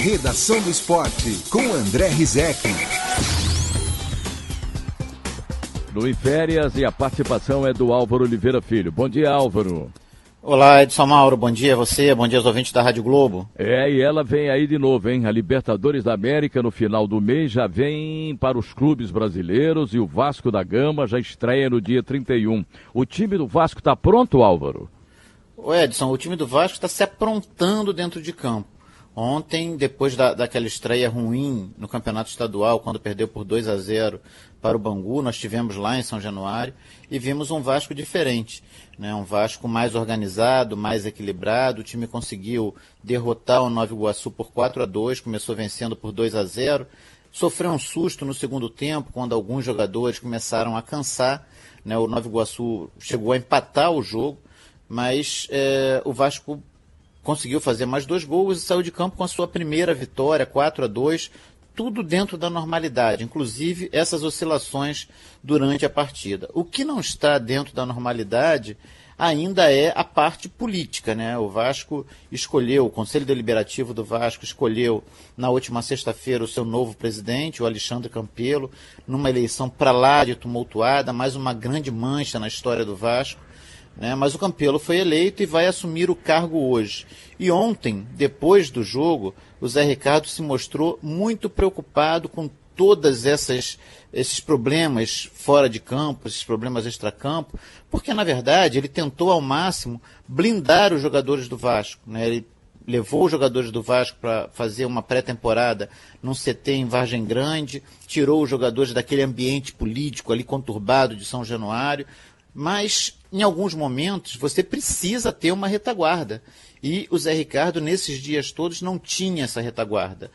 Redação do Esporte, com André Rizek. No Em Férias, e a participação é do Álvaro Oliveira Filho. Bom dia, Álvaro. Olá, Edson Mauro, bom dia a você, bom dia aos ouvintes da Rádio Globo. E ela vem aí de novo, hein? A Libertadores da América no final do mês já vem para os clubes brasileiros e o Vasco da Gama já estreia no dia 31. O time do Vasco está pronto, Álvaro? Ô Edson, o time do Vasco está se aprontando dentro de campo. Ontem, depois daquela estreia ruim no Campeonato Estadual, quando perdeu por 2-0 para o Bangu, nós tivemos lá em São Januário e vimos um Vasco diferente, né? Um Vasco mais organizado, mais equilibrado. O time conseguiu derrotar o Nova Iguaçu por 4-2, começou vencendo por 2-0. Sofreu um susto no segundo tempo, quando alguns jogadores começaram a cansar, né? O Nova Iguaçu chegou a empatar o jogo, mas o Vasco conseguiu fazer mais 2 gols e saiu de campo com a sua primeira vitória, 4-2, tudo dentro da normalidade, inclusive essas oscilações durante a partida. O que não está dentro da normalidade ainda é a parte política, né? O Vasco escolheu, o Conselho Deliberativo do Vasco escolheu na última sexta-feira o seu novo presidente, o Alexandre Campelo, numa eleição para lá de tumultuada, mais uma grande mancha na história do Vasco. Mas o Campelo foi eleito e vai assumir o cargo hoje. E ontem, depois do jogo, o Zé Ricardo se mostrou muito preocupado com todos esses problemas fora de campo, esses problemas extracampo, porque, na verdade, ele tentou ao máximo blindar os jogadores do Vasco, né? Ele levou os jogadores do Vasco para fazer uma pré-temporada num CT em Vargem Grande, tirou os jogadores daquele ambiente político ali conturbado de São Januário, mas em alguns momentos você precisa ter uma retaguarda. E o Zé Ricardo, nesses dias todos, não tinha essa retaguarda.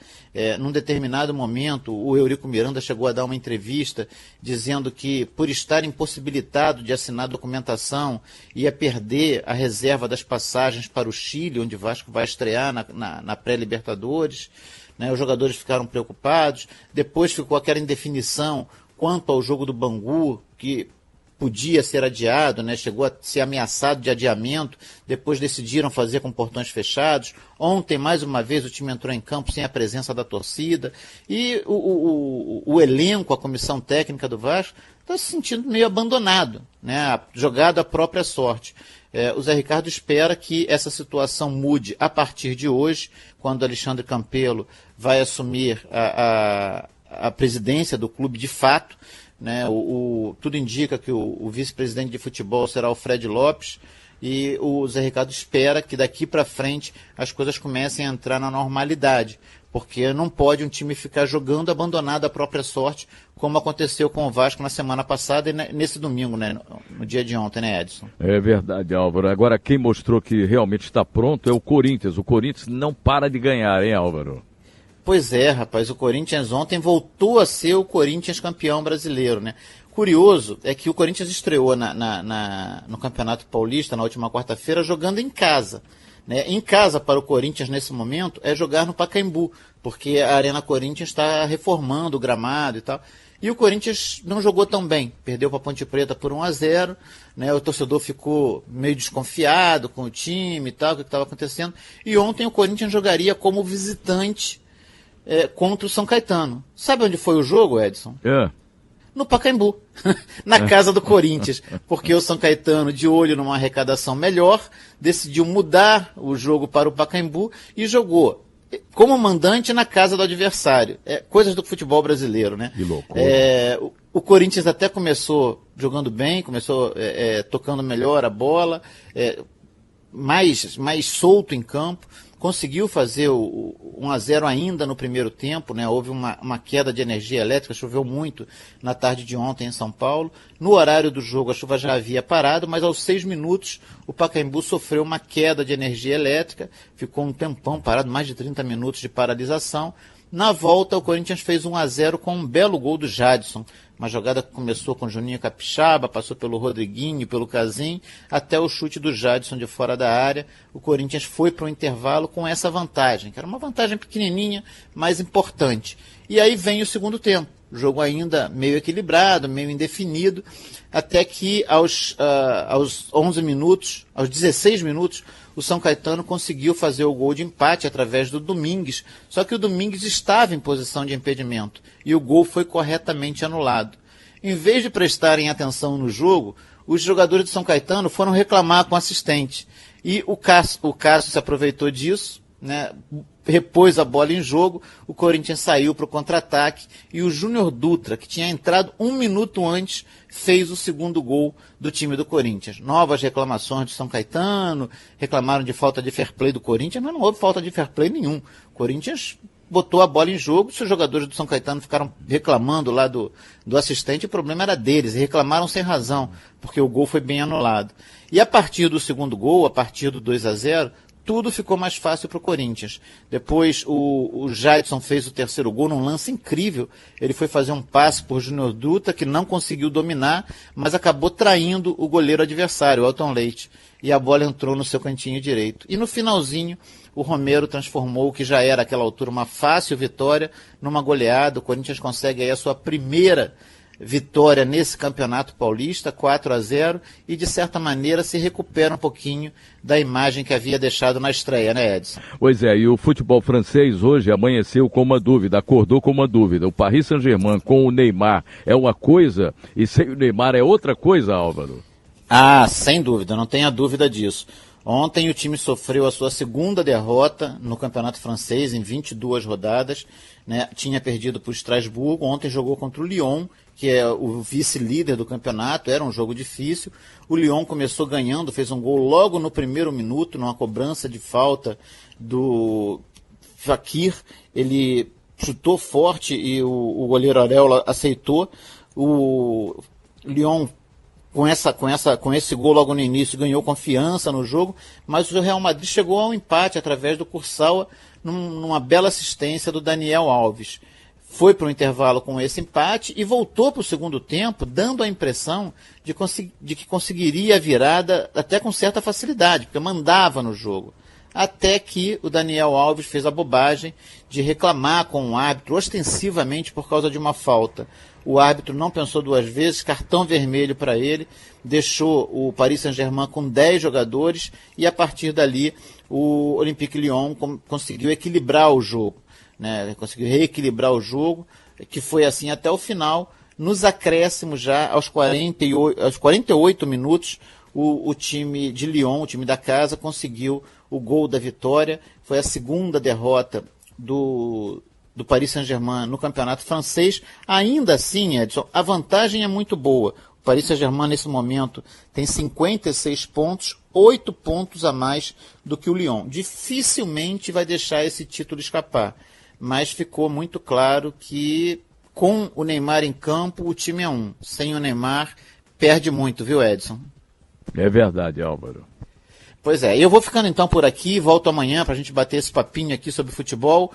Num determinado momento, o Eurico Miranda chegou a dar uma entrevista dizendo que, por estar impossibilitado de assinar documentação, ia perder a reserva das passagens para o Chile, onde o Vasco vai estrear na pré-Libertadores. Os jogadores ficaram preocupados. Depois ficou aquela indefinição quanto ao jogo do Bangu, que podia ser adiado, né? Chegou a ser ameaçado de adiamento, depois decidiram fazer com portões fechados. Ontem, mais uma vez, o time entrou em campo sem a presença da torcida, e o elenco, a comissão técnica do Vasco, está se sentindo meio abandonado, né? Jogado à própria sorte. O Zé Ricardo espera que essa situação mude a partir de hoje, quando Alexandre Campelo vai assumir a presidência do clube de fato, né? Tudo indica que o vice-presidente de futebol será o Fred Lopes, e o Zé Ricardo espera que daqui para frente as coisas comecem a entrar na normalidade, porque não pode um time ficar jogando abandonado à própria sorte, como aconteceu com o Vasco na semana passada e nesse domingo, né? No dia de ontem, né, Edson? É verdade, Álvaro. Agora, quem mostrou que realmente está pronto é o Corinthians. O Corinthians não para de ganhar, hein, Álvaro? Pois é, rapaz, o Corinthians ontem voltou a ser o Corinthians campeão brasileiro, né? Curioso é que o Corinthians estreou no Campeonato Paulista na última quarta-feira jogando em casa, né? Em casa para o Corinthians nesse momento é jogar no Pacaembu, porque a Arena Corinthians está reformando o gramado e tal. E o Corinthians não jogou tão bem, perdeu para a Ponte Preta por 1-0, né? O torcedor ficou meio desconfiado com o time e tal, o que estava acontecendo. E ontem o Corinthians jogaria como visitante contra o São Caetano. Sabe onde foi o jogo, Edson? No Pacaembu, na casa do Corinthians, porque o São Caetano, de olho numa arrecadação melhor, decidiu mudar o jogo para o Pacaembu e jogou como mandante na casa do adversário. Coisas do futebol brasileiro, né? Que loucura. O Corinthians até começou jogando bem, começou tocando melhor a bola, mais solto em campo. Conseguiu fazer o 1-0 ainda no primeiro tempo, né? Houve uma queda de energia elétrica, choveu muito na tarde de ontem em São Paulo. No horário do jogo a chuva já havia parado, mas aos 6 minutos o Pacaembu sofreu uma queda de energia elétrica, ficou um tempão parado, mais de 30 minutos de paralisação. Na volta o Corinthians fez 1-0 com um belo gol do Jadson, uma jogada que começou com o Juninho Capixaba, passou pelo Rodriguinho, pelo Casim, até o chute do Jadson de fora da área. O Corinthians foi para o intervalo com essa vantagem, que era uma vantagem pequenininha, mas importante. E aí vem o segundo tempo. jogo ainda meio equilibrado, meio indefinido, até que aos 11 minutos, aos 16 minutos, o São Caetano conseguiu fazer o gol de empate através do Domingues, só que o Domingues estava em posição de impedimento e o gol foi corretamente anulado. Em vez de prestarem atenção no jogo, os jogadores do São Caetano foram reclamar com o assistente. E o Cássio se aproveitou disso, né, repôs a bola em jogo, o Corinthians saiu para o contra-ataque e o Júnior Dutra, que tinha entrado 1 minuto antes, fez o segundo gol do time do Corinthians. Novas reclamações de São Caetano, reclamaram de falta de fair play do Corinthians, mas não houve falta de fair play nenhum. O Corinthians botou a bola em jogo, se os jogadores do São Caetano ficaram reclamando lá do assistente, o problema era deles, e reclamaram sem razão, porque o gol foi bem anulado. E a partir do segundo gol, a partir do 2-0, tudo ficou mais fácil para o Corinthians. Depois o Jadson fez o terceiro gol num lance incrível. Ele foi fazer um passe por Júnior Dutra, que não conseguiu dominar, mas acabou traindo o goleiro adversário, o Elton Leite. E a bola entrou no seu cantinho direito. E no finalzinho, o Romero transformou o que já era, àquela altura, uma fácil vitória numa goleada. O Corinthians consegue aí a sua primeira vitória nesse campeonato paulista, 4-0, e de certa maneira se recupera um pouquinho da imagem que havia deixado na estreia, né, Edson? Pois é, e o futebol francês hoje amanheceu com uma dúvida, acordou com uma dúvida. O Paris Saint-Germain com o Neymar é uma coisa e sem o Neymar é outra coisa, Álvaro? Ah, sem dúvida, não tenha dúvida disso. Ontem o time sofreu a sua segunda derrota no campeonato francês em 22 rodadas, né? Tinha perdido para o Estrasburgo, ontem jogou contra o Lyon, que é o vice-líder do campeonato, era um jogo difícil. O Lyon começou ganhando, fez um gol logo no primeiro minuto, numa cobrança de falta do Fekir. Ele chutou forte e o goleiro Areola aceitou. O Lyon, com esse gol logo no início, ganhou confiança no jogo, mas o Real Madrid chegou ao empate através do Kurzawa, numa bela assistência do Daniel Alves. Foi para o intervalo com esse empate e voltou para o segundo tempo, dando a impressão de que conseguiria a virada até com certa facilidade, porque mandava no jogo. Até que o Daniel Alves fez a bobagem de reclamar com o árbitro, ostensivamente por causa de uma falta. O árbitro não pensou duas vezes, cartão vermelho para ele, deixou o Paris Saint-Germain com 10 jogadores e a partir dali o Olympique Lyon conseguiu equilibrar o jogo, né? Conseguiu reequilibrar o jogo, que foi assim até o final. Nos acréscimos já, aos 48 minutos, o time de Lyon, o time da casa, conseguiu o gol da vitória. Foi a segunda derrota do Paris Saint-Germain no campeonato francês. Ainda assim, Edson, a vantagem é muito boa. O Paris Saint-Germain, nesse momento, tem 56 pontos, 8 pontos a mais do que o Lyon. Dificilmente vai deixar esse título escapar. Mas ficou muito claro que, com o Neymar em campo, o time é um. Sem o Neymar, perde muito, viu, Edson? É verdade, Álvaro. Pois é, eu vou ficando então por aqui, volto amanhã para a gente bater esse papinho aqui sobre futebol.